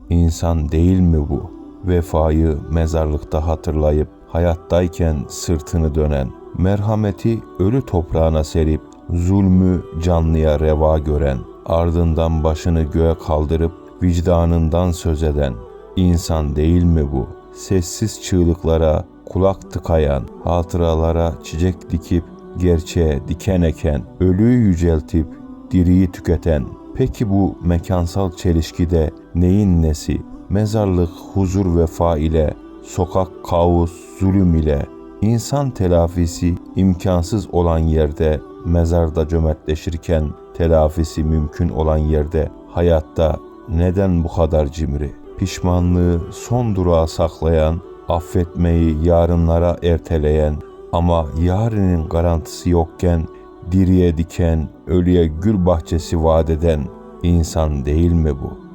İnsan değil mi bu? Vefayı mezarlıkta hatırlayıp hayattayken sırtını dönen, merhameti ölü toprağına serip zulmü canlıya reva gören, ardından başını göğe kaldırıp vicdanından söz eden insan değil mi bu? Sessiz çığlıklara kulak tıkayan, hatıralara çiçek dikip gerçeğe diken eken, ölüyü yüceltip diriyi tüketen. Peki bu mekansal çelişkide neyin nesi? Mezarlık huzur vefa ile, sokak kaos zulüm ile, insan telafisi imkansız olan yerde, mezarda cömertleşirken telafisi mümkün olan yerde, hayatta neden bu kadar cimri? Pişmanlığı son durağa saklayan, affetmeyi yarınlara erteleyen ama yarının garantisi yokken diriye diken, ölüye gül bahçesi vaat eden insan değil mi bu?